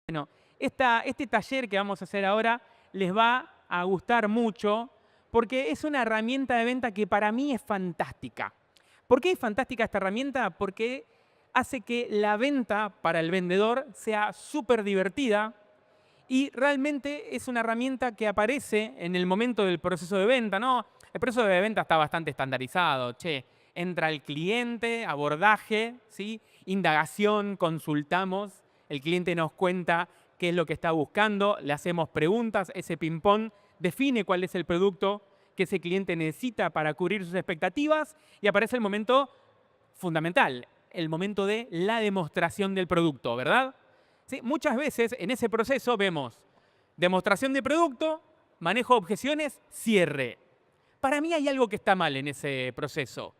Bueno, este taller que vamos a hacer ahora les va a gustar mucho porque es una herramienta de venta que para mí es fantástica. ¿Por qué es fantástica esta herramienta? Porque hace que la venta para el vendedor sea súper divertida y realmente es una herramienta que aparece en el momento del proceso de venta, ¿no? El proceso de venta está bastante estandarizado. Che, entra el cliente, abordaje, ¿sí? Indagación, consultamos, el cliente nos cuenta qué es lo que está buscando, le hacemos preguntas, ese ping-pong define cuál es el producto que ese cliente necesita para cubrir sus expectativas y aparece el momento fundamental, el momento de la demostración del producto, ¿verdad? ¿Sí? Muchas veces en ese proceso vemos demostración de producto, manejo de objeciones, cierre. Para mí hay algo que está mal en ese proceso,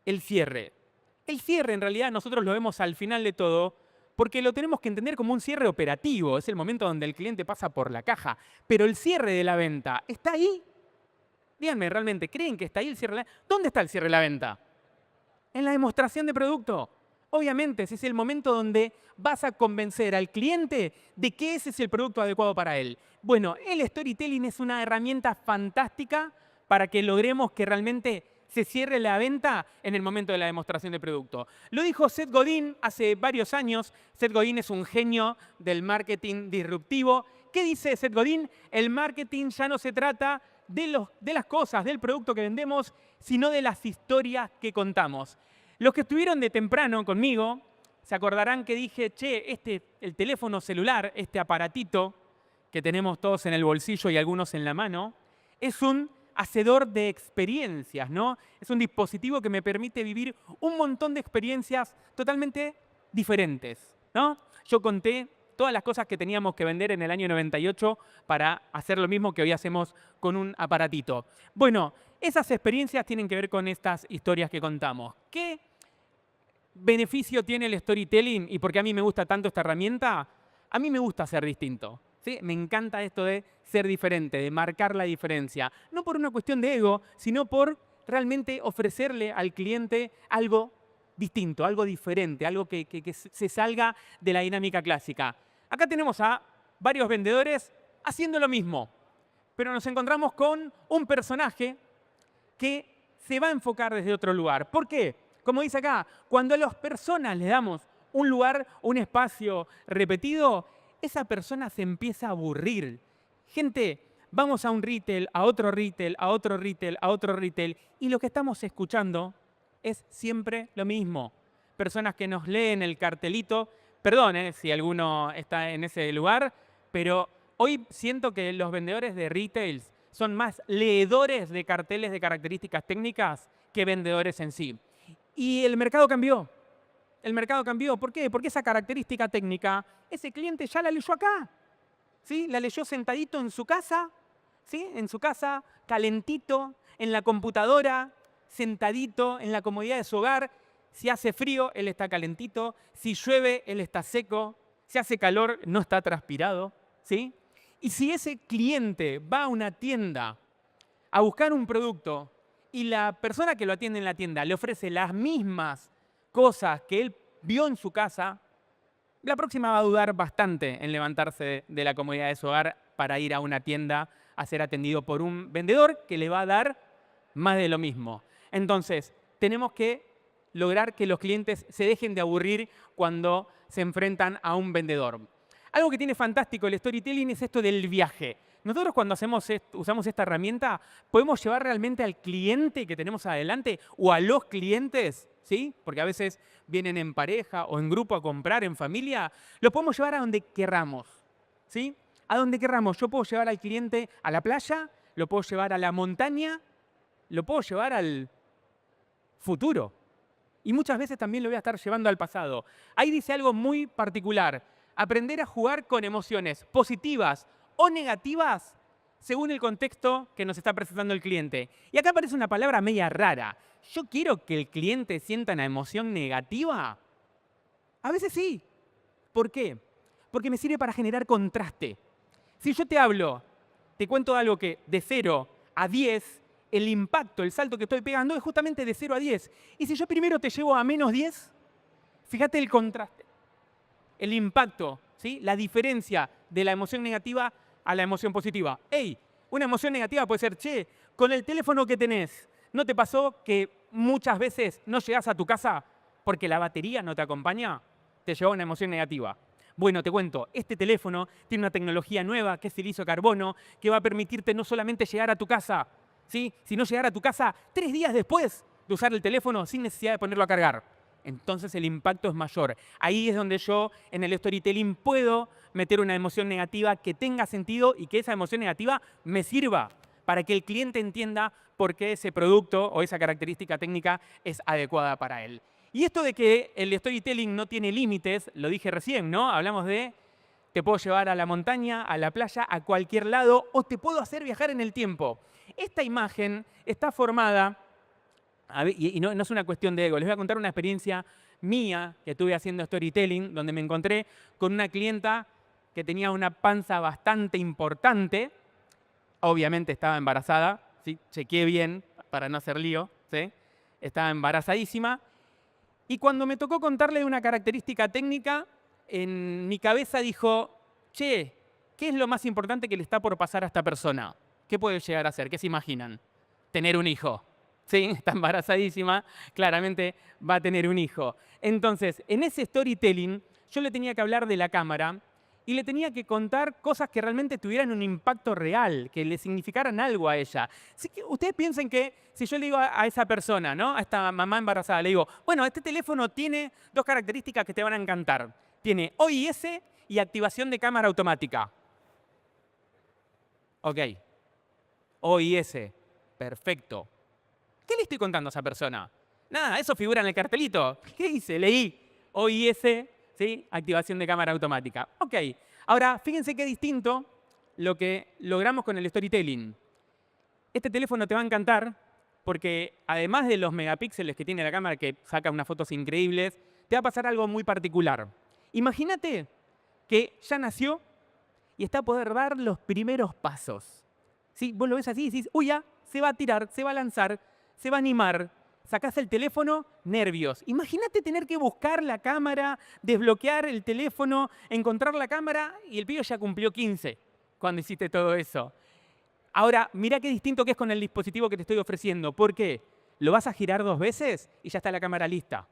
el cierre. El cierre en realidad nosotros lo vemos al final de todo porque lo tenemos que entender como un cierre operativo, es el momento donde el cliente pasa por la caja. Pero el cierre de la venta, ¿está ahí? Díganme, ¿realmente creen que está ahí el cierre de la venta? ¿Dónde está el cierre de la venta? En la demostración de producto. Obviamente, ese es el momento donde vas a convencer al cliente de que ese es el producto adecuado para él. Bueno, el storytelling es una herramienta fantástica para que logremos que realmente se cierre la venta en el momento de la demostración de producto. Lo dijo Seth Godin hace varios años. Seth Godin es un genio del marketing disruptivo. ¿Qué dice Seth Godin? El marketing ya no se trata de las cosas, del producto que vendemos, sino de las historias que contamos. Los que estuvieron de temprano conmigo se acordarán que dije, che, el teléfono celular, este aparatito que tenemos todos en el bolsillo y algunos en la mano, es un hacedor de experiencias, ¿no? Es un dispositivo que me permite vivir un montón de experiencias totalmente diferentes, ¿no? Yo conté todas las cosas que teníamos que vender en el año 98 para hacer lo mismo que hoy hacemos con un aparatito. Bueno, esas experiencias tienen que ver con estas historias que contamos. ¿Qué beneficio tiene el storytelling y por qué a mí me gusta tanto esta herramienta? A mí me gusta ser distinto. ¿Sí? Me encanta esto de ser diferente, de marcar la diferencia. No por una cuestión de ego, sino por realmente ofrecerle al cliente algo distinto, algo diferente, algo que se salga de la dinámica clásica. Acá tenemos a varios vendedores haciendo lo mismo, pero nos encontramos con un personaje que se va a enfocar desde otro lugar. ¿Por qué? Como dice acá, cuando a las personas les damos un lugar, un espacio repetido, esa persona se empieza a aburrir. Gente, vamos a un retail, a otro retail, a otro retail, a otro retail, y lo que estamos escuchando es siempre lo mismo. Personas que nos leen el cartelito, perdón si alguno está en ese lugar, pero hoy siento que los vendedores de retails son más leedores de carteles de características técnicas que vendedores en sí. Y el mercado cambió. El mercado cambió. ¿Por qué? Porque esa característica técnica, ese cliente ya la leyó acá. ¿Sí? La leyó sentadito en su casa, ¿sí? En su casa, calentito, en la computadora, sentadito, en la comodidad de su hogar. Si hace frío, él está calentito. Si llueve, él está seco. Si hace calor, no está transpirado. ¿Sí? Y si ese cliente va a una tienda a buscar un producto y la persona que lo atiende en la tienda le ofrece las mismas cosas que él vio en su casa, la próxima va a dudar bastante en levantarse de la comodidad de su hogar para ir a una tienda a ser atendido por un vendedor que le va a dar más de lo mismo. Entonces, tenemos que lograr que los clientes se dejen de aburrir cuando se enfrentan a un vendedor. Algo que tiene fantástico el storytelling es esto del viaje. Nosotros cuando usamos esta herramienta, podemos llevar realmente al cliente que tenemos adelante o a los clientes, ¿sí? Porque a veces vienen en pareja o en grupo a comprar, en familia, lo podemos llevar a donde querramos, ¿sí? A donde querramos. Yo puedo llevar al cliente a la playa, lo puedo llevar a la montaña, lo puedo llevar al futuro. Y muchas veces también lo voy a estar llevando al pasado. Ahí dice algo muy particular. Aprender a jugar con emociones positivas o negativas según el contexto que nos está presentando el cliente. Y acá aparece una palabra media rara. ¿Yo quiero que el cliente sienta una emoción negativa? A veces sí. ¿Por qué? Porque me sirve para generar contraste. Si yo te hablo, te cuento algo que de 0 a 10, el impacto, el salto que estoy pegando es justamente de 0 a 10. Y si yo primero te llevo a -10, fíjate el contraste. El impacto, ¿sí? La diferencia de la emoción negativa a la emoción positiva. ¡Ey! Una emoción negativa puede ser, che, con el teléfono que tenés, ¿no te pasó que muchas veces no llegás a tu casa porque la batería no te acompaña? Te llevó una emoción negativa. Bueno, te cuento, este teléfono tiene una tecnología nueva que es el isocarbono que va a permitirte no solamente llegar a tu casa, ¿sí? Sino llegar a tu casa 3 días después de usar el teléfono sin necesidad de ponerlo a cargar. Entonces el impacto es mayor. Ahí es donde yo en el storytelling puedo meter una emoción negativa que tenga sentido y que esa emoción negativa me sirva para que el cliente entienda por qué ese producto o esa característica técnica es adecuada para él. Y esto de que el storytelling no tiene límites, lo dije recién, ¿no? Hablamos de te puedo llevar a la montaña, a la playa, a cualquier lado, o te puedo hacer viajar en el tiempo. Esta imagen está formada, y no es una cuestión de ego, les voy a contar una experiencia mía que tuve haciendo storytelling, donde me encontré con una clienta que tenía una panza bastante importante, obviamente estaba embarazada, ¿sí? Chequeé bien para no hacer lío, ¿sí? Estaba embarazadísima. Y cuando me tocó contarle una característica técnica, en mi cabeza dijo, che, ¿qué es lo más importante que le está por pasar a esta persona? ¿Qué puede llegar a ser? ¿Qué se imaginan? Tener un hijo. Sí, está embarazadísima, claramente va a tener un hijo. Entonces, en ese storytelling, yo le tenía que hablar de la cámara y le tenía que contar cosas que realmente tuvieran un impacto real, que le significaran algo a ella. Así que ustedes piensen que si yo le digo a esa persona, ¿no? A esta mamá embarazada, le digo, bueno, este teléfono tiene 2 características que te van a encantar. Tiene OIS y activación de cámara automática. Ok. OIS. Perfecto. ¿Qué le estoy contando a esa persona? Nada, eso figura en el cartelito. ¿Qué hice? Leí OIS, ¿sí? Activación de cámara automática. Ok. Ahora, fíjense qué distinto lo que logramos con el storytelling. Este teléfono te va a encantar porque además de los megapíxeles que tiene la cámara, que saca unas fotos increíbles, te va a pasar algo muy particular. Imagínate que ya nació y está a poder dar los primeros pasos. ¿Sí? Vos lo ves así y decís, uy, ya, se va a tirar, se va a lanzar, se va a animar. Sacás el teléfono, nervios. Imagínate tener que buscar la cámara, desbloquear el teléfono, encontrar la cámara y el pibe ya cumplió 15 cuando hiciste todo eso. Ahora, mirá qué distinto que es con el dispositivo que te estoy ofreciendo. ¿Por qué? Lo vas a girar 2 veces y ya está la cámara lista.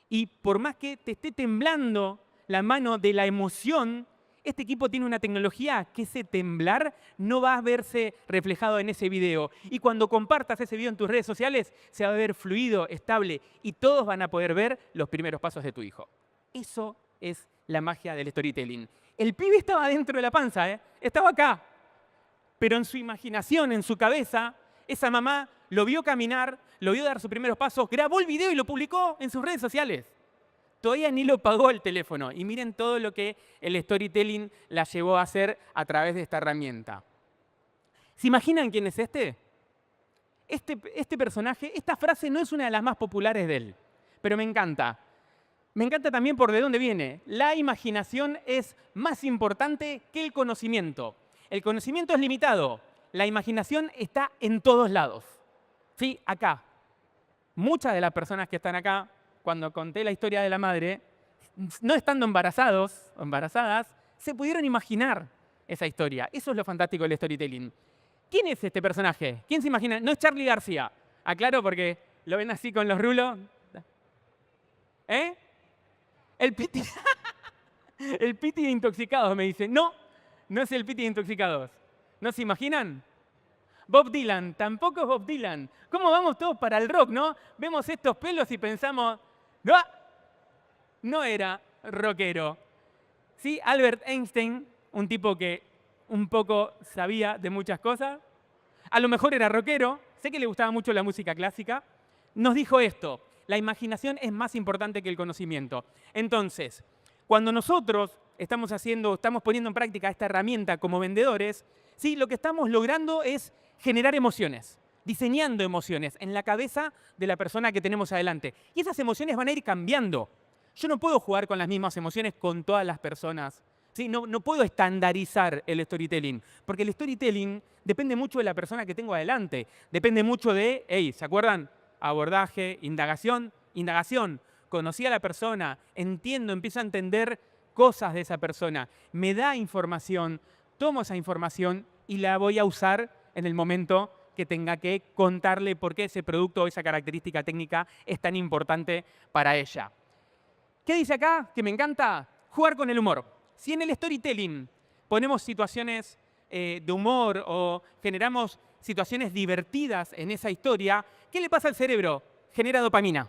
Y por más que te esté temblando la mano de la emoción, este equipo tiene una tecnología que ese temblar no va a verse reflejado en ese video. Y cuando compartas ese video en tus redes sociales, se va a ver fluido, estable, y todos van a poder ver los primeros pasos de tu hijo. Eso es la magia del storytelling. El pibe estaba dentro de la panza, estaba acá. Pero en su imaginación, en su cabeza, esa mamá lo vio caminar, lo vio dar sus primeros pasos, grabó el video y lo publicó en sus redes sociales. Todavía ni lo pagó el teléfono. Y miren todo lo que el storytelling la llevó a hacer a través de esta herramienta. ¿Se imaginan quién es este? Este personaje, esta frase no es una de las más populares de él, pero me encanta. Me encanta también por de dónde viene. La imaginación es más importante que el conocimiento. El conocimiento es limitado. La imaginación está en todos lados. Sí, acá. Muchas de las personas que están acá, cuando conté la historia de la madre, no estando embarazados o embarazadas, se pudieron imaginar esa historia. Eso es lo fantástico del storytelling. ¿Quién es este personaje? ¿Quién se imagina? No es Charly García. Aclaro porque lo ven así con los rulos. ¿Eh? El Piti. El Piti de Intoxicados me dice. No, no es el Piti de Intoxicados. ¿No se imaginan? Bob Dylan, tampoco es Bob Dylan. ¿Cómo vamos todos para el rock, no? Vemos estos pelos y pensamos, ¡no! No era rockero. Sí, Albert Einstein, un tipo que un poco sabía de muchas cosas, a lo mejor era rockero, sé que le gustaba mucho la música clásica, nos dijo esto: la imaginación es más importante que el conocimiento. Entonces, cuando nosotros estamos poniendo en práctica esta herramienta como vendedores, ¿sí? Lo que estamos logrando es generar emociones, diseñando emociones en la cabeza de la persona que tenemos adelante. Y esas emociones van a ir cambiando. Yo no puedo jugar con las mismas emociones con todas las personas. ¿Sí? No puedo estandarizar el storytelling, porque el storytelling depende mucho de la persona que tengo adelante. Depende mucho de, ¿se acuerdan? Abordaje, indagación. Conocí a la persona, entiendo, empiezo a entender cosas de esa persona, me da información, tomo esa información y la voy a usar en el momento que tenga que contarle por qué ese producto o esa característica técnica es tan importante para ella. ¿Qué dice acá? Que me encanta jugar con el humor. Si en el storytelling ponemos situaciones de humor o generamos situaciones divertidas en esa historia, ¿qué le pasa al cerebro? Genera dopamina.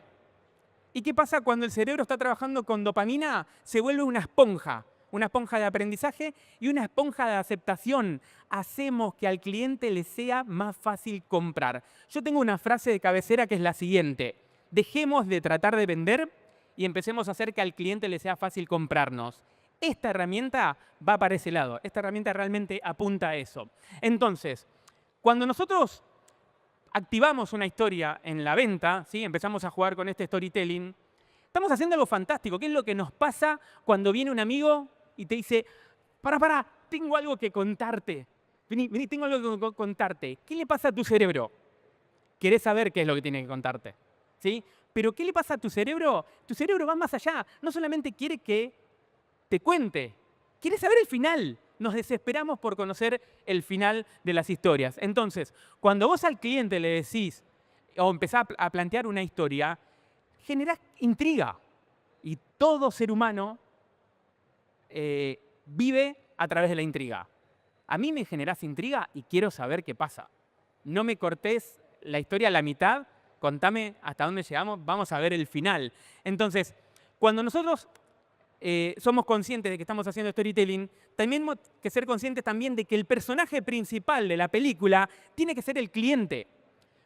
¿Y qué pasa cuando el cerebro está trabajando con dopamina? Se vuelve una esponja de aprendizaje y una esponja de aceptación. Hacemos que al cliente le sea más fácil comprar. Yo tengo una frase de cabecera que es la siguiente: dejemos de tratar de vender y empecemos a hacer que al cliente le sea fácil comprarnos. Esta herramienta va para ese lado. Esta herramienta realmente apunta a eso. Entonces, cuando nosotros activamos una historia en la venta, ¿sí? Empezamos a jugar con este storytelling, estamos haciendo algo fantástico. ¿Qué es lo que nos pasa cuando viene un amigo y te dice, pará, tengo algo que contarte? Vení, tengo algo que contarte. ¿Qué le pasa a tu cerebro? Querés saber qué es lo que tiene que contarte, ¿sí? Pero ¿qué le pasa a tu cerebro? Tu cerebro va más allá. No solamente quiere que te cuente, quiere saber el final. Nos desesperamos por conocer el final de las historias. Entonces, cuando vos al cliente le decís o empezás a plantear una historia, generás intriga. Y todo ser humano vive a través de la intriga. A mí me generás intriga y quiero saber qué pasa. No me cortés la historia a la mitad, contame hasta dónde llegamos, vamos a ver el final. Entonces, cuando nosotros somos conscientes de que estamos haciendo storytelling, tenemos que ser conscientes también de que el personaje principal de la película tiene que ser el cliente.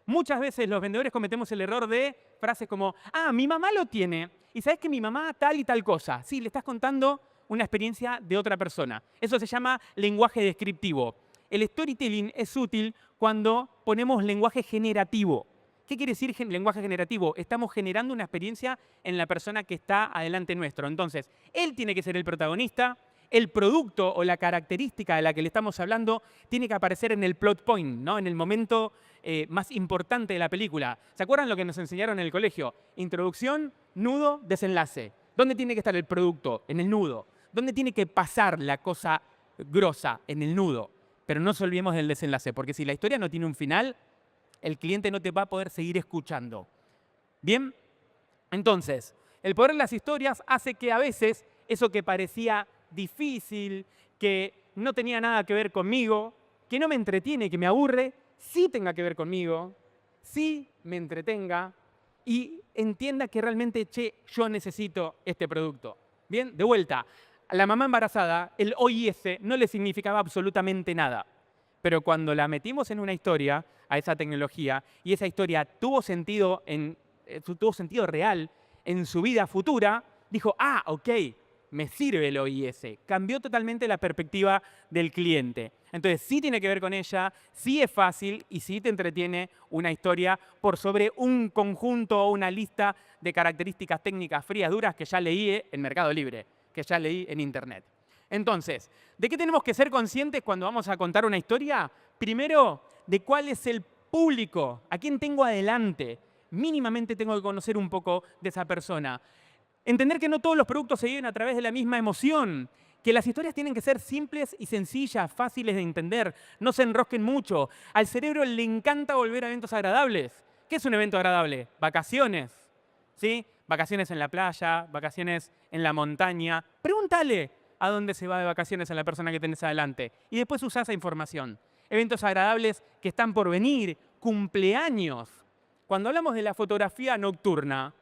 Muchas veces los vendedores cometemos el error de frases como, mi mamá lo tiene, y sabes que mi mamá tal y tal cosa. Sí, le estás contando una experiencia de otra persona. Eso se llama lenguaje descriptivo. El storytelling es útil cuando ponemos lenguaje generativo. ¿Qué quiere decir lenguaje generativo? Estamos generando una experiencia en la persona que está adelante nuestro. Entonces, él tiene que ser el protagonista, el producto o la característica de la que le estamos hablando tiene que aparecer en el plot point, ¿no? En el momento más importante de la película. ¿Se acuerdan lo que nos enseñaron en el colegio? Introducción, nudo, desenlace. ¿Dónde tiene que estar el producto? En el nudo. ¿Dónde tiene que pasar la cosa grosa? En el nudo. Pero no nos olvidemos del desenlace, porque si la historia no tiene un final, el cliente no te va a poder seguir escuchando. ¿Bien? Entonces, el poder de las historias hace que a veces eso que parecía difícil, que no tenía nada que ver conmigo, que no me entretiene, que me aburre, sí tenga que ver conmigo, sí me entretenga y entienda que realmente, yo necesito este producto. Bien, de vuelta, a la mamá embarazada, el OIS no le significaba absolutamente nada. Pero cuando la metimos en una historia, a esa tecnología, y esa historia tuvo sentido real en su vida futura, dijo, ok, me sirve el OIS. Cambió totalmente la perspectiva del cliente. Entonces, sí tiene que ver con ella, sí es fácil y sí te entretiene una historia por sobre un conjunto o una lista de características técnicas frías, duras, que ya leí en Mercado Libre, que ya leí en Internet. Entonces, ¿de qué tenemos que ser conscientes cuando vamos a contar una historia? Primero, de cuál es el público, a quién tengo adelante. Mínimamente tengo que conocer un poco de esa persona. Entender que no todos los productos se viven a través de la misma emoción, que las historias tienen que ser simples y sencillas, fáciles de entender, no se enrosquen mucho. Al cerebro le encanta volver a eventos agradables. ¿Qué es un evento agradable? Vacaciones, ¿sí? Vacaciones en la playa, vacaciones en la montaña. Pregúntale a dónde se va de vacaciones a la persona que tenés adelante y después usá esa información. Eventos agradables que están por venir, cumpleaños. Cuando hablamos de la fotografía nocturna,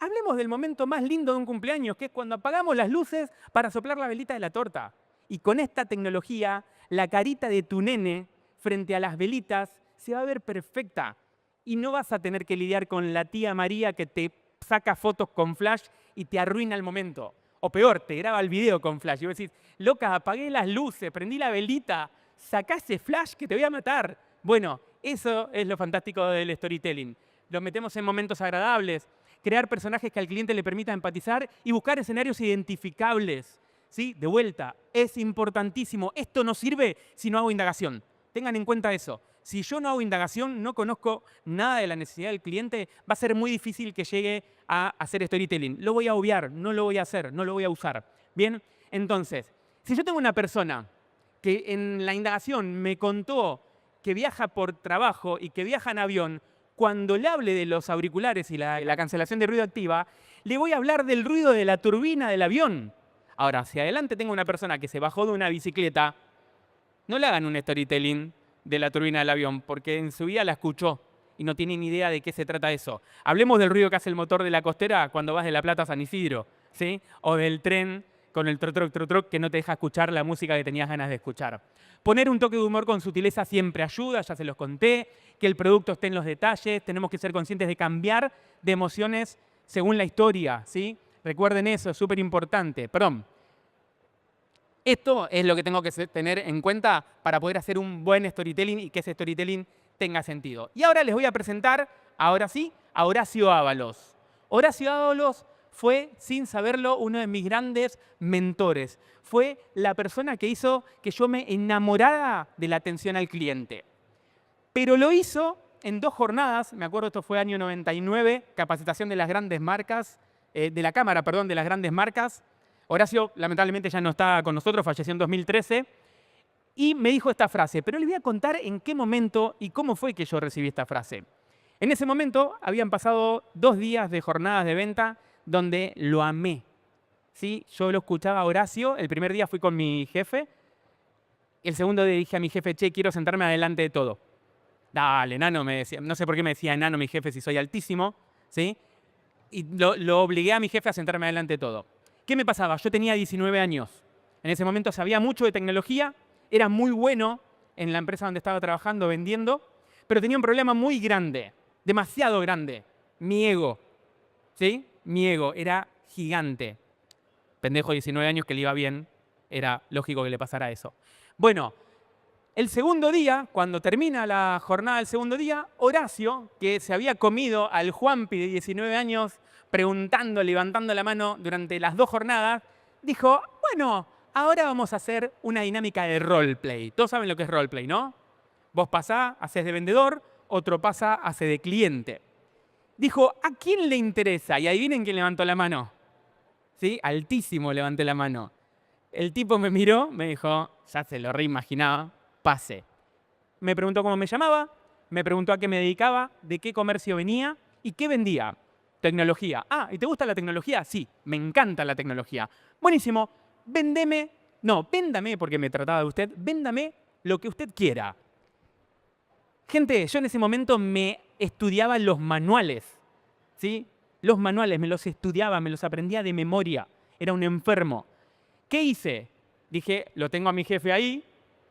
hablemos del momento más lindo de un cumpleaños, que es cuando apagamos las luces para soplar la velita de la torta. Y con esta tecnología, la carita de tu nene frente a las velitas se va a ver perfecta. Y no vas a tener que lidiar con la tía María que te saca fotos con flash y te arruina el momento. O peor, te graba el video con flash. Y vos decís, loca, apagué las luces, prendí la velita, sacá ese flash que te voy a matar. Bueno, eso es lo fantástico del storytelling. Lo metemos en momentos agradables, crear personajes que al cliente le permita empatizar y buscar escenarios identificables. ¿Sí? De vuelta, es importantísimo. Esto no sirve si no hago indagación. Tengan en cuenta eso. Si yo no hago indagación, no conozco nada de la necesidad del cliente, va a ser muy difícil que llegue a hacer storytelling. Lo voy a obviar, no lo voy a hacer, no lo voy a usar. Bien, Entonces, si yo tengo una persona que en la indagación me contó que viaja por trabajo y que viaja en avión, cuando le hable de los auriculares y la cancelación de ruido activa, le voy a hablar del ruido de la turbina del avión. Ahora, si adelante tengo una persona que se bajó de una bicicleta, no le hagan un storytelling de la turbina del avión, porque en su vida la escuchó y no tiene ni idea de qué se trata eso. Hablemos del ruido que hace el motor de la costera cuando vas de La Plata a San Isidro, ¿sí? O del tren con el troc que no te deja escuchar la música que tenías ganas de escuchar. Poner un toque de humor con sutileza siempre ayuda, ya se los conté, que el producto esté en los detalles, tenemos que ser conscientes de cambiar de emociones según la historia, ¿sí? Recuerden eso, es súper importante. Perdón. Esto es lo que tengo que tener en cuenta para poder hacer un buen storytelling y que ese storytelling tenga sentido. Y ahora les voy a presentar, ahora sí, a Horacio Ábalos. Horacio Ábalos fue, sin saberlo, uno de mis grandes mentores. Fue la persona que hizo que yo me enamorara de la atención al cliente. Pero lo hizo en 2 jornadas, me acuerdo, esto fue año 99, capacitación de las grandes marcas, de la Cámara, perdón, de las grandes marcas. Horacio, lamentablemente, ya no está con nosotros, falleció en 2013, y me dijo esta frase, pero les voy a contar en qué momento y cómo fue que yo recibí esta frase. En ese momento habían pasado 2 días de jornadas de venta donde lo amé. ¿Sí? Yo lo escuchaba a Horacio, el primer día fui con mi jefe, el segundo día dije a mi jefe, che, quiero sentarme adelante de todo. Dale, nano, me decía, no sé por qué me decía enano mi jefe si soy altísimo, ¿sí? Y lo obligué a mi jefe a sentarme adelante de todo. ¿Qué me pasaba? Yo tenía 19 años. En ese momento sabía mucho de tecnología, era muy bueno en la empresa donde estaba trabajando, vendiendo, pero tenía un problema muy grande, demasiado grande, mi ego. ¿Sí? Mi ego era gigante. Pendejo de 19 años que le iba bien, era lógico que le pasara eso. Bueno, el segundo día, cuando termina la jornada del segundo día, Horacio, que se había comido al Juanpi de 19 años preguntando, levantando la mano durante las 2 jornadas, dijo, bueno, ahora vamos a hacer una dinámica de roleplay. Todos saben lo que es roleplay, ¿no? Vos pasás, haces de vendedor, otro pasa, hace de cliente. Dijo, ¿a quién le interesa? Y adivinen quién levantó la mano. ¿Sí? Altísimo levanté la mano. El tipo me miró, me dijo, ya se lo reimaginaba, pase. Me preguntó cómo me llamaba, me preguntó a qué me dedicaba, de qué comercio venía y qué vendía. Tecnología. Ah, ¿y te gusta la tecnología? Sí, me encanta la tecnología. Buenísimo, véndame, porque me trataba de usted, véndame lo que usted quiera. Gente, yo en ese momento me estudiaba los manuales, ¿sí? Los manuales, me los estudiaba, me los aprendía de memoria. Era un enfermo. ¿Qué hice? Dije, lo tengo a mi jefe ahí,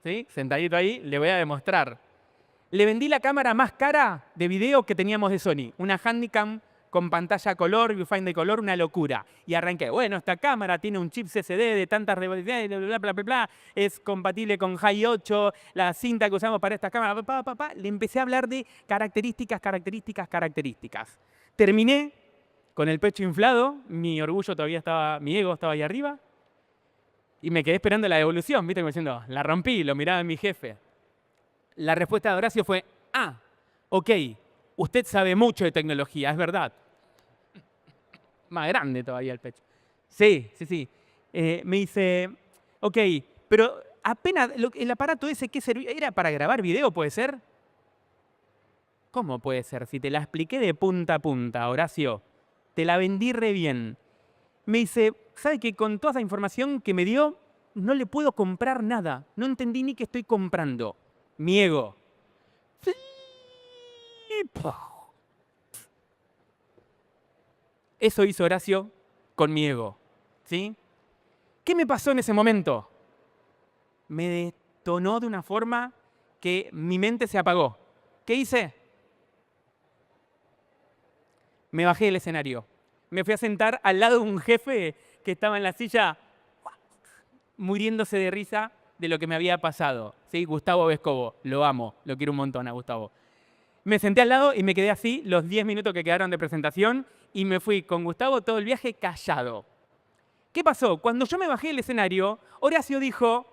¿sí? Sentadito ahí, le voy a demostrar. Le vendí la cámara más cara de video que teníamos de Sony. Una Handycam con pantalla color, viewfinder de color, una locura. Y arranqué, bueno, esta cámara tiene un chip CCD de tantas revoluciones, bla, bla, bla, bla, es compatible con Hi 8, la cinta que usamos para esta cámara, Le empecé a hablar de características. Terminé con el pecho inflado, mi orgullo todavía estaba, mi ego estaba ahí arriba, y me quedé esperando la devolución, ¿viste? Como diciendo, la rompí, lo miraba mi jefe. La respuesta de Horacio fue, ok, usted sabe mucho de tecnología, es verdad. Más grande todavía el pecho. Sí. Me dice, ok, pero apenas el aparato ese, ¿qué servía? ¿Era para grabar video, puede ser? ¿Cómo puede ser? Si te la expliqué de punta a punta, Horacio. Te la vendí re bien. Me dice, ¿sabe que con toda esa información que me dio, no le puedo comprar nada? No entendí ni qué estoy comprando. Mi ego. Eso hizo Horacio con mi ego. ¿Sí? ¿Qué me pasó en ese momento? Me detonó de una forma que mi mente se apagó. ¿Qué hice? Me bajé del escenario. Me fui a sentar al lado de un jefe que estaba en la silla muriéndose de risa de lo que me había pasado. ¿Sí? Gustavo Vescovo, lo amo, lo quiero un montón a Gustavo. Me senté al lado y me quedé así los 10 minutos que quedaron de presentación y me fui con Gustavo todo el viaje callado. ¿Qué pasó? Cuando yo me bajé del escenario, Horacio dijo,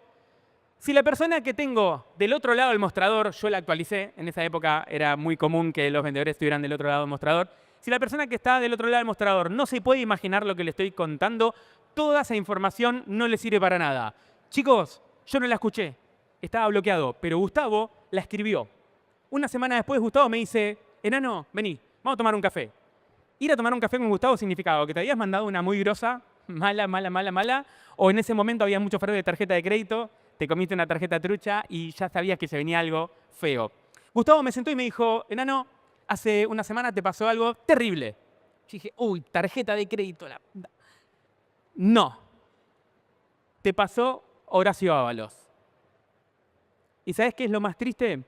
si la persona que tengo del otro lado del mostrador, yo la actualicé, en esa época era muy común que los vendedores estuvieran del otro lado del mostrador, si la persona que está del otro lado del mostrador no se puede imaginar lo que le estoy contando, Toda esa información no le sirve para nada. Chicos, yo no la escuché, estaba bloqueado, pero Gustavo la escribió. Una semana después Gustavo me dice, enano, vení, vamos a tomar un café. Ir a tomar un café con Gustavo significaba que te habías mandado una muy grosa, mala, o en ese momento había mucho fraude de tarjeta de crédito, te comiste una tarjeta trucha y ya sabías que se venía algo feo. Gustavo me sentó y me dijo, enano, hace una semana te pasó algo terrible. Yo dije, uy, tarjeta de crédito. No, te pasó Horacio Ábalos. ¿Y sabes qué es lo más triste?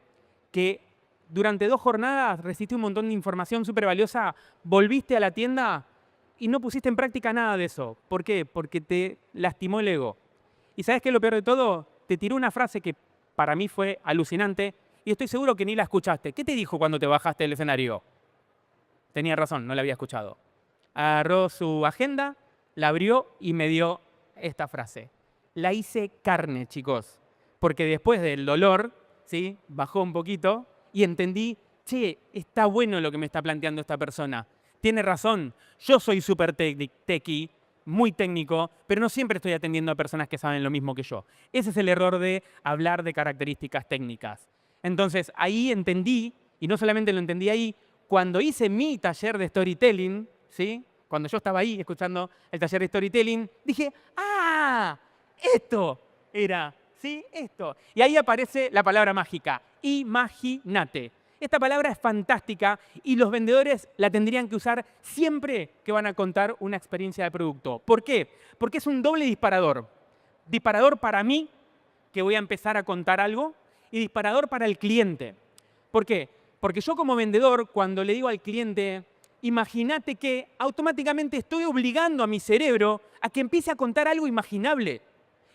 Que durante 2 jornadas recibiste un montón de información súper valiosa, volviste a la tienda y no pusiste en práctica nada de eso. ¿Por qué? Porque te lastimó el ego. ¿Y sabes qué es lo peor de todo? Te tiró una frase que para mí fue alucinante y estoy seguro que ni la escuchaste. ¿Qué te dijo cuando te bajaste del escenario? Tenía razón, no la había escuchado. Agarró su agenda, la abrió y me dio esta frase. La hice carne, chicos, porque después del dolor, ¿sí? Bajó un poquito y entendí, che, está bueno lo que me está planteando esta persona. Tiene razón, yo soy súper techie, muy técnico, pero no siempre estoy atendiendo a personas que saben lo mismo que yo. Ese es el error de hablar de características técnicas. Entonces, ahí entendí, y no solamente lo entendí ahí, cuando hice mi taller de storytelling, ¿sí? Cuando yo estaba ahí escuchando el taller de storytelling, dije, ¡ah! Esto era, ¿sí? Esto. Y ahí aparece la palabra mágica, imagínate. Esta palabra es fantástica y los vendedores la tendrían que usar siempre que van a contar una experiencia de producto. ¿Por qué? Porque es un doble disparador. Disparador para mí, que voy a empezar a contar algo, y disparador para el cliente. ¿Por qué? Porque yo como vendedor, cuando le digo al cliente, imagínate que automáticamente estoy obligando a mi cerebro a que empiece a contar algo imaginable.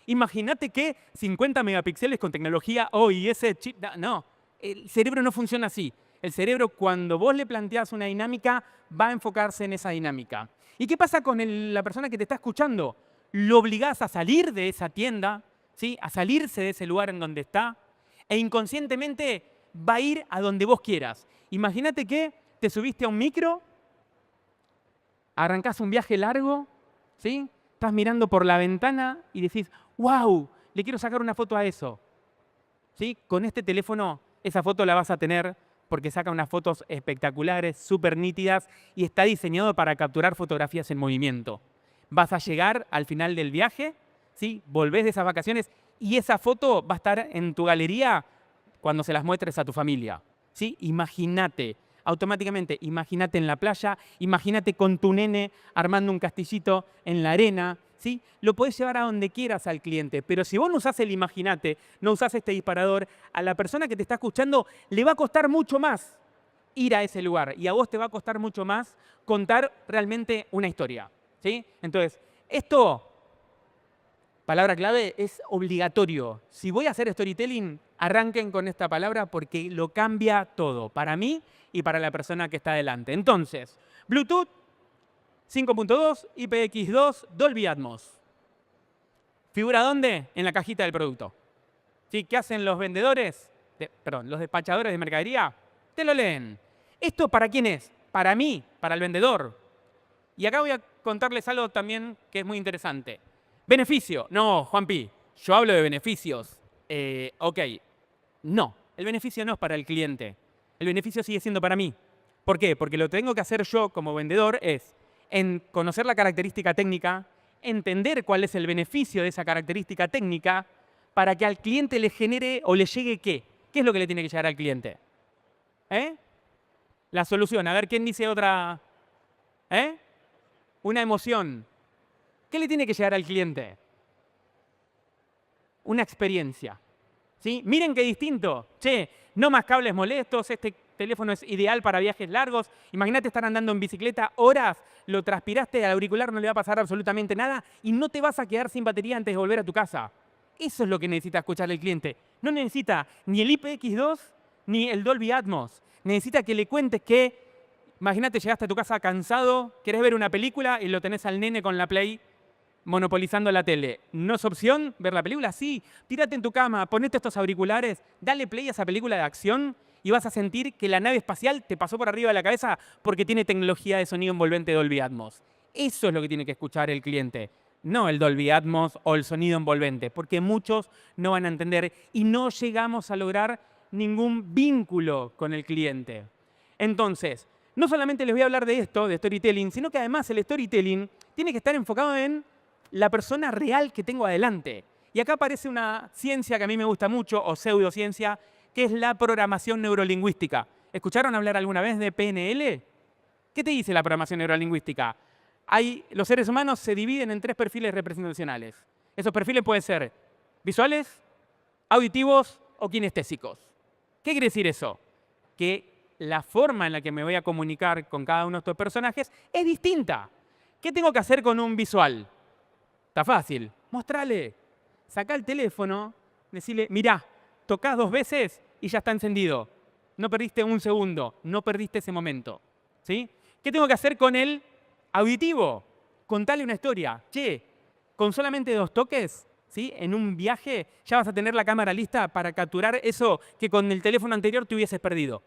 Imagínate que 50 megapíxeles con tecnología OIS chip. No, el cerebro no funciona así. El cerebro, cuando vos le planteás una dinámica, va a enfocarse en esa dinámica. ¿Y qué pasa con la persona que te está escuchando? Lo obligás a salir de esa tienda, ¿sí? A salirse de ese lugar en donde está, e inconscientemente va a ir a donde vos quieras. Imagínate que te subiste a un micro, arrancás un viaje largo, ¿sí? Estás mirando por la ventana y decís, ¡wow! Le quiero sacar una foto a eso. ¿Sí? Con este teléfono esa foto la vas a tener porque saca unas fotos espectaculares, súper nítidas y está diseñado para capturar fotografías en movimiento. Vas a llegar al final del viaje, ¿sí? Volvés de esas vacaciones y esa foto va a estar en tu galería cuando se las muestres a tu familia. ¿Sí? Imagínate. Automáticamente, imagínate en la playa, imagínate con tu nene armando un castillito en la arena, ¿sí? Lo podés llevar a donde quieras al cliente, pero si vos no usás el imagínate, no usás este disparador, a la persona que te está escuchando le va a costar mucho más ir a ese lugar y a vos te va a costar mucho más contar realmente una historia, ¿sí? Entonces, esto, palabra clave, es obligatorio. Si voy a hacer storytelling, arranquen con esta palabra porque lo cambia todo, para mí y para la persona que está delante. Entonces, Bluetooth 5.2, IPX2, Dolby Atmos. ¿Figura dónde? En la cajita del producto. ¿Sí? ¿Qué hacen los vendedores? Los despachadores de mercadería. Te lo leen. ¿Esto para quién es? Para mí, para el vendedor. Y acá voy a contarles algo también que es muy interesante. Beneficio. No, Juanpi, yo hablo de beneficios. Ok, no. El beneficio no es para el cliente. El beneficio sigue siendo para mí. ¿Por qué? Porque lo que tengo que hacer yo como vendedor es en conocer la característica técnica, entender cuál es el beneficio de esa característica técnica para que al cliente le genere o le llegue ¿qué? ¿Qué es lo que le tiene que llegar al cliente? La solución. A ver, ¿quién dice otra? Una emoción. ¿Qué le tiene que llegar al cliente? Una experiencia. ¿Sí? Miren qué distinto. Che, no más cables molestos, este teléfono es ideal para viajes largos. Imagínate estar andando en bicicleta horas, lo transpiraste, al auricular no le va a pasar absolutamente nada y no te vas a quedar sin batería antes de volver a tu casa. Eso es lo que necesita escuchar el cliente. No necesita ni el IPX2 ni el Dolby Atmos. Necesita que le cuentes que, imagínate, llegaste a tu casa cansado, querés ver una película y lo tenés al nene con la Play monopolizando la tele. ¿No es opción ver la película? Sí. Tírate en tu cama, ponete estos auriculares, dale play a esa película de acción y vas a sentir que la nave espacial te pasó por arriba de la cabeza porque tiene tecnología de sonido envolvente Dolby Atmos. Eso es lo que tiene que escuchar el cliente. no el Dolby Atmos o el sonido envolvente, porque muchos no van a entender y no llegamos a lograr ningún vínculo con el cliente. Entonces, no solamente les voy a hablar de esto, de storytelling, sino que además el storytelling tiene que estar enfocado en la persona real que tengo adelante. Y acá aparece una ciencia que a mí me gusta mucho, o pseudociencia, que es la programación neurolingüística. ¿Escucharon hablar alguna vez de PNL? ¿Qué te dice la programación neurolingüística? Los seres humanos se dividen en 3 perfiles representacionales. Esos perfiles pueden ser visuales, auditivos o kinestésicos. ¿Qué quiere decir eso? Que la forma en la que me voy a comunicar con cada uno de estos personajes es distinta. ¿Qué tengo que hacer con un visual? Está fácil. Mostrale. Sacá el teléfono, decirle, mirá, tocás 2 veces y ya está encendido. No perdiste un segundo, no perdiste ese momento. ¿Sí? ¿Qué tengo que hacer con el auditivo? Contale una historia. Che, con solamente 2 toques, ¿sí? En un viaje ya vas a tener la cámara lista para capturar eso que con el teléfono anterior te hubieses perdido.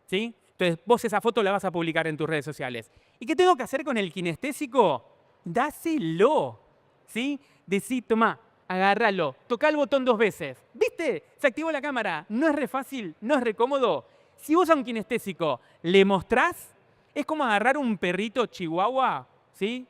¿Sí? Entonces, vos esa foto la vas a publicar en tus redes sociales. ¿Y qué tengo que hacer con el kinestésico? Dáselo. ¿Sí? Decí, tomá, agárralo, tocá el botón 2 veces. ¿Viste? Se activó la cámara. ¿No es re fácil? ¿No es re cómodo? Si vos a un kinestésico le mostrás, es como agarrar un perrito chihuahua, ¿sí?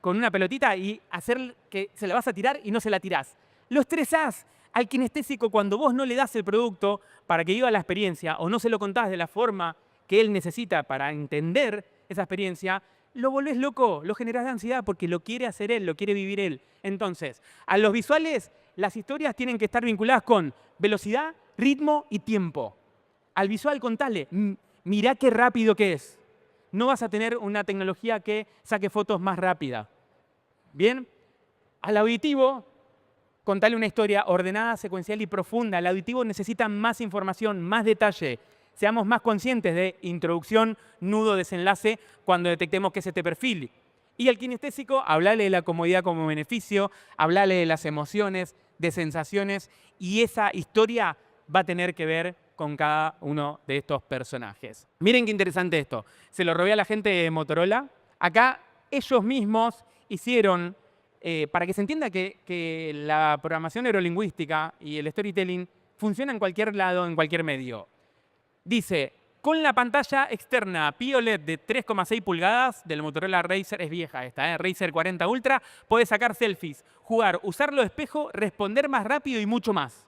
Con una pelotita y hacer que se la vas a tirar y no se la tirás. Lo estresás al kinestésico cuando vos no le das el producto para que viva la experiencia o no se lo contás de la forma que él necesita para entender esa experiencia, lo volvés loco, lo generás de ansiedad porque lo quiere hacer él, lo quiere vivir él. Entonces, a los visuales, las historias tienen que estar vinculadas con velocidad, ritmo y tiempo. Al visual contale, mirá qué rápido que es. No vas a tener una tecnología que saque fotos más rápida. ¿Bien? Al auditivo, contale una historia ordenada, secuencial y profunda. El auditivo necesita más información, más detalle. Seamos más conscientes de introducción, nudo, desenlace, cuando detectemos que es este perfil. Y al kinestésico, hablale de la comodidad como beneficio, hablale de las emociones, de sensaciones, y esa historia va a tener que ver con cada uno de estos personajes. Miren qué interesante esto. Se lo robé a la gente de Motorola. Acá ellos mismos hicieron, para que se entienda que la programación neurolingüística y el storytelling funciona en cualquier lado, en cualquier medio. Dice, con la pantalla externa PIOLED de 3,6 pulgadas del Motorola Razr, es vieja esta, Razr 40 Ultra, puedes sacar selfies, jugar, usarlo de espejo, responder más rápido y mucho más.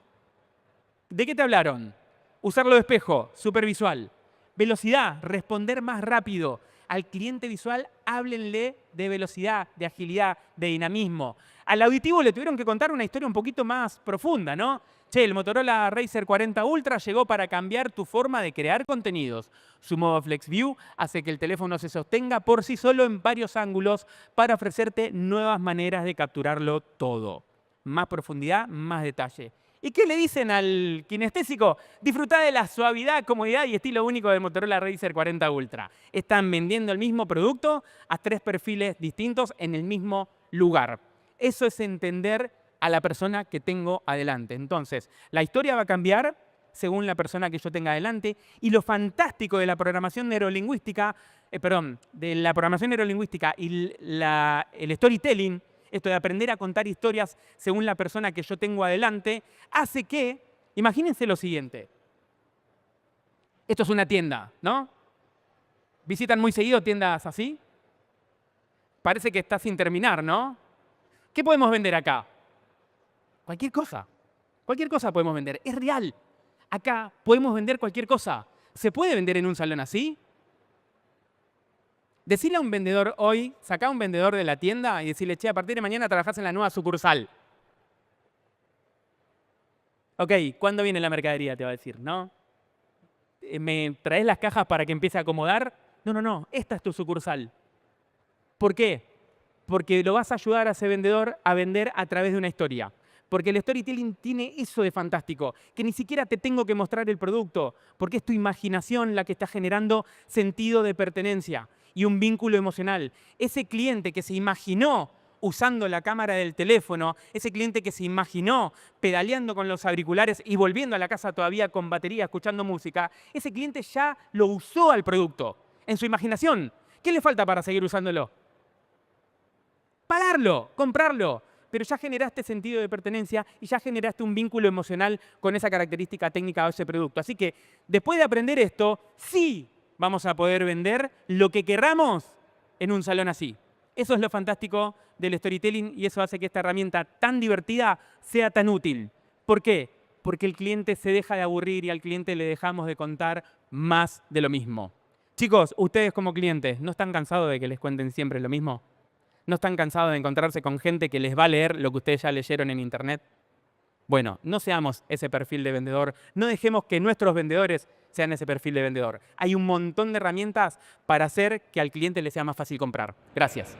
¿De qué te hablaron? Usarlo de espejo, súper visual. Velocidad, responder más rápido. Al cliente visual, háblenle de velocidad, de agilidad, de dinamismo. Al auditivo le tuvieron que contar una historia un poquito más profunda, ¿no? Che, el Motorola Razr 40 Ultra llegó para cambiar tu forma de crear contenidos. Su modo Flex View hace que el teléfono se sostenga por sí solo en varios ángulos para ofrecerte nuevas maneras de capturarlo todo. Más profundidad, más detalle. ¿Y qué le dicen al kinestésico? Disfrutá de la suavidad, comodidad y estilo único del Motorola Razr 40 Ultra. Están vendiendo el mismo producto a 3 perfiles distintos en el mismo lugar. Eso es entender a la persona que tengo adelante. Entonces, la historia va a cambiar según la persona que yo tenga adelante. Y lo fantástico de la programación neurolingüística, de la programación neurolingüística y el storytelling, esto de aprender a contar historias según la persona que yo tengo adelante, hace que, imagínense lo siguiente. Esto es una tienda, ¿no? ¿Visitan muy seguido tiendas así? Parece que está sin terminar, ¿no? ¿Qué podemos vender acá? Cualquier cosa. Cualquier cosa podemos vender. Es real. Acá podemos vender cualquier cosa. ¿Se puede vender en un salón así? Decirle a un vendedor hoy, saca a un vendedor de la tienda y decirle, che, a partir de mañana trabajás en la nueva sucursal. Ok, ¿cuándo viene la mercadería? Te va a decir, ¿no? ¿Me traes las cajas para que empiece a acomodar? No, esta es tu sucursal. ¿Por qué? Porque lo vas a ayudar a ese vendedor a vender a través de una historia. Porque el storytelling tiene eso de fantástico, que ni siquiera te tengo que mostrar el producto, porque es tu imaginación la que está generando sentido de pertenencia y un vínculo emocional. Ese cliente que se imaginó usando la cámara del teléfono, ese cliente que se imaginó pedaleando con los auriculares y volviendo a la casa todavía con batería, escuchando música, ese cliente ya lo usó al producto en su imaginación. ¿Qué le falta para seguir usándolo? pagarlo, comprarlo. Pero ya generaste sentido de pertenencia y ya generaste un vínculo emocional con esa característica técnica o ese producto. Así que después de aprender esto, sí vamos a poder vender lo que querramos en un salón así. Eso es lo fantástico del storytelling y eso hace que esta herramienta tan divertida sea tan útil. ¿Por qué? Porque el cliente se deja de aburrir y al cliente le dejamos de contar más de lo mismo. Chicos, ustedes como clientes, ¿no están cansados de que les cuenten siempre lo mismo? ¿No están cansados de encontrarse con gente que les va a leer lo que ustedes ya leyeron en internet? Bueno, no seamos ese perfil de vendedor, no dejemos que nuestros vendedores sean ese perfil de vendedor. Hay un montón de herramientas para hacer que al cliente le sea más fácil comprar. Gracias.